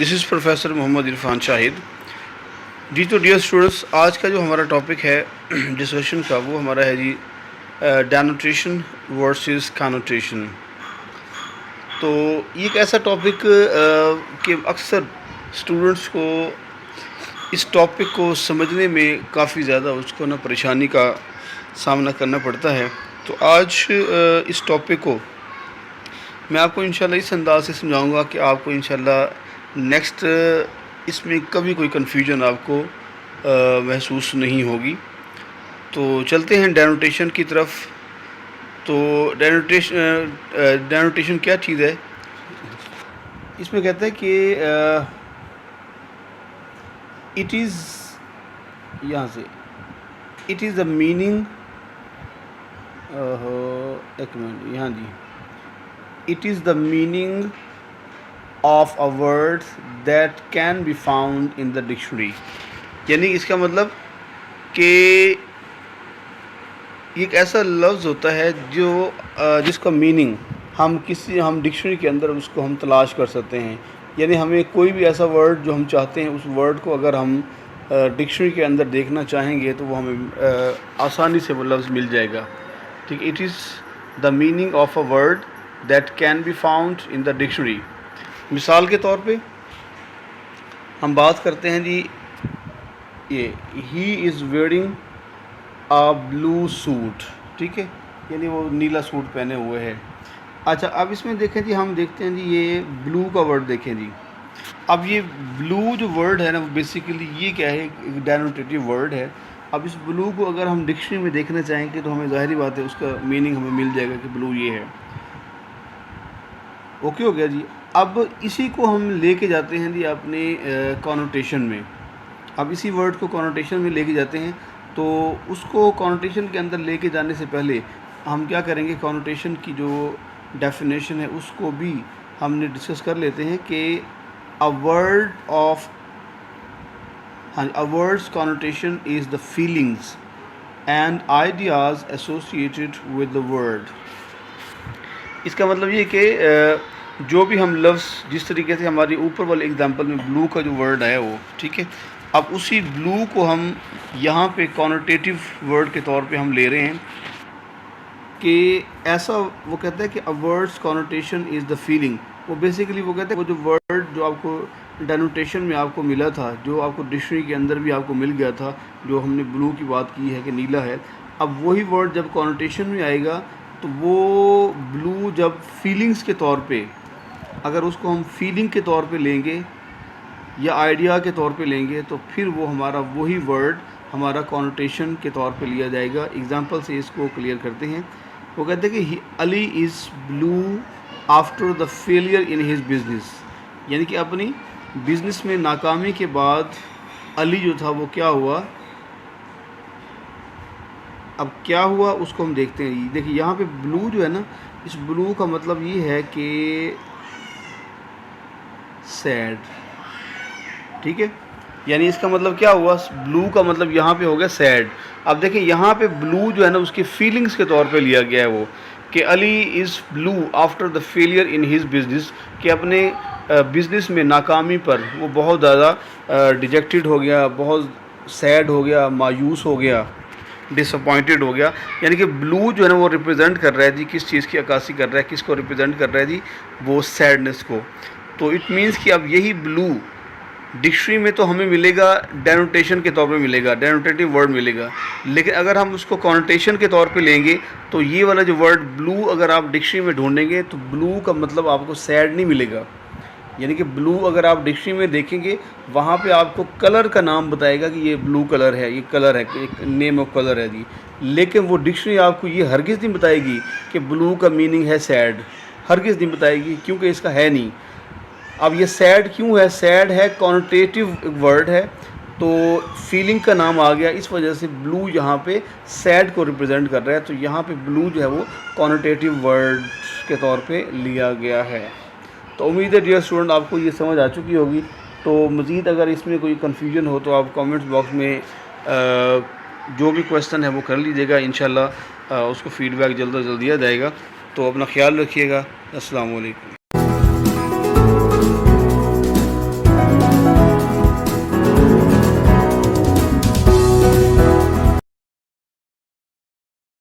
This is professor Mohammad Irfan Shahid ji. तो dear students, आज का जो हमारा टॉपिक है डिस्कशन का वो हमारा है जी डेनोटेशन वर्सेस कनोटेशन। तो ये एक ऐसा टॉपिक कि अक्सर स्टूडेंट्स को इस टॉपिक को समझने में काफ़ी ज़्यादा उसको ना परेशानी का सामना करना पड़ता है। तो आज इस टॉपिक को मैं आपको इंशाल्लाह इस अंदाज़ से समझाऊंगा कि आपको इंशाल्लाह नेक्स्ट इसमें कभी कोई कन्फ्यूजन आपको महसूस नहीं होगी। तो चलते हैं डेनोटेशन की तरफ। तो डेनोटेशन क्या चीज़ है? इसमें कहते हैं कि इट इज़, यहाँ से इट इज़ द मीनिंग, एक मिनट, यहाँ जी, it is the meaning of a word that can be found in the dictionary. यानी इसका मतलब कि एक ऐसा लफ्ज़ होता है जो जिसका मीनिंग हम डिक्शनरी के अंदर उसको हम तलाश कर सकते हैं। यानी हमें कोई भी ऐसा वर्ड जो हम चाहते हैं उस वर्ड को अगर हम डिक्शनरी के अंदर देखना चाहेंगे तो वो हमें आसानी से वो लफ्ज़ मिल जाएगा। ठीक, it is the meaning of a word that can be found in the dictionary. मिसाल के तौर पे हम बात करते हैं जी, ये he is wearing a blue suit, ठीक है, यानी वो नीला सूट पहने हुए है। अच्छा, अब इसमें देखें जी, हम देखते हैं जी ये ब्लू का वर्ड देखें जी। अब ये ब्लू जो वर्ड है ना, बेसिकली ये क्या है, एक डेनोटेटिव वर्ड है। अब इस ब्लू को अगर हम डिक्शनरी में देखना चाहेंगे तो हमें ज़ाहिर बात है उसका मीनिंग हमें मिल जाएगा कि ब्लू ये है। ओके हो गया जी। अब इसी को हम लेके जाते हैं जी अपने कॉनोटेशन में। अब इसी वर्ड को कॉनोटेशन में लेके जाते हैं, तो उसको कॉनोटेशन के अंदर लेके जाने से पहले हम क्या करेंगे, कॉनोटेशन की जो डेफिनेशन है उसको भी हमने डिस्कस कर लेते हैं कि अ वर्ड ऑफ, हाँ, अ words connotation is the feelings and ideas associated with the word. इसका मतलब ये कि जो भी हम लफ्ज़, जिस तरीके से हमारी ऊपर वाले एग्जांपल में ब्लू का जो वर्ड है वो, ठीक है, अब उसी ब्लू को हम यहाँ पे कॉनोटेटिव वर्ड के तौर पे हम ले रहे हैं कि ऐसा, वो कहता है कि अ words connotation is the feeling. वो बेसिकली वो कहते हैं वो जो वर्ड जो आपको डेनोटेशन में आपको मिला था, जो आपको डिक्शनरी के अंदर भी आपको मिल गया था, जो हमने ब्लू की बात की है कि नीला है, अब वही वर्ड जब कॉनोटेशन में आएगा तो वो ब्लू जब फीलिंग्स के तौर पे, अगर उसको हम फीलिंग के तौर पे लेंगे या आइडिया के तौर पे लेंगे तो फिर वो हमारा वही वर्ड हमारा कॉनोटेशन के तौर पे लिया जाएगा। एग्जांपल से इसको क्लियर करते हैं। वो कहते हैं कि Ali is blue after the failure in his business. यानी कि अपनी बिज़नेस में नाकामी के बाद अली जो था वो क्या हुआ, अब क्या हुआ उसको हम देखते हैं। देखिए यहाँ पे ब्लू जो है ना, इस ब्लू का मतलब ये है कि सैड, ठीक है, यानी इसका मतलब क्या हुआ, ब्लू का मतलब यहाँ पे हो गया सैड। अब देखिए यहाँ पे ब्लू जो है ना उसकी फीलिंग्स के तौर पे लिया गया है वो कि Ali is blue after the failure in his business, कि अपने बिज़नेस में नाकामी पर वो बहुत ज़्यादा डिजेक्टेड हो गया, बहुत सैड हो गया, मायूस हो गया, डिसअपॉइंटेड हो गया। यानी कि ब्लू जो है ना वो रिप्रेजेंट कर रहा है जी, किस चीज़ की अक्कासी कर रहा है, किसको रिप्रेजेंट कर रहा है जी, वो सैडनेस को। तो इट मीन्स कि अब यही ब्लू डिक्शनरी में तो हमें मिलेगा डेनोटेशन के तौर पे मिलेगा, डेनोटेटिव वर्ड मिलेगा, लेकिन अगर हम उसको कॉनोटेशन के तौर पे लेंगे तो ये वाला जो वर्ड ब्लू अगर आप डिक्शनरी में ढूंढेंगे तो ब्लू का मतलब आपको सैड नहीं मिलेगा। यानी कि ब्लू अगर आप डिक्शनरी में देखेंगे वहाँ पे आपको कलर का नाम बताएगा कि ये ब्लू कलर है, ये कलर है, एक नेम ऑफ कलर है जी, लेकिन वो डिक्शनरी आपको ये हरगिज़ नहीं बताएगी कि ब्लू का मीनिंग है सैड, हरगिज़ नहीं बताएगी, क्योंकि इसका है नहीं। अब ये सैड क्यों है, सैड है, कॉनोटेटिव वर्ड है, तो फीलिंग का नाम आ गया, इस वजह से ब्लू यहाँ पे सैड को रिप्रेजेंट कर रहा है। तो यहाँ पे ब्लू जो है वो कॉनोटेटिव वर्ड के तौर पे लिया गया है। तो उम्मीद है डियर स्टूडेंट आपको ये समझ आ चुकी होगी। तो मज़ीद अगर इसमें कोई कन्फ्यूजन हो तो आप कमेंट्स बॉक्स में जो भी क्वेश्चन है वो कर लीजिएगा, इंशाल्लाह उसको फ़ीडबैक जल्द से जल्द दिया जाएगा। तो अपना ख्याल रखिएगा। अस्सलाम वालेकुम।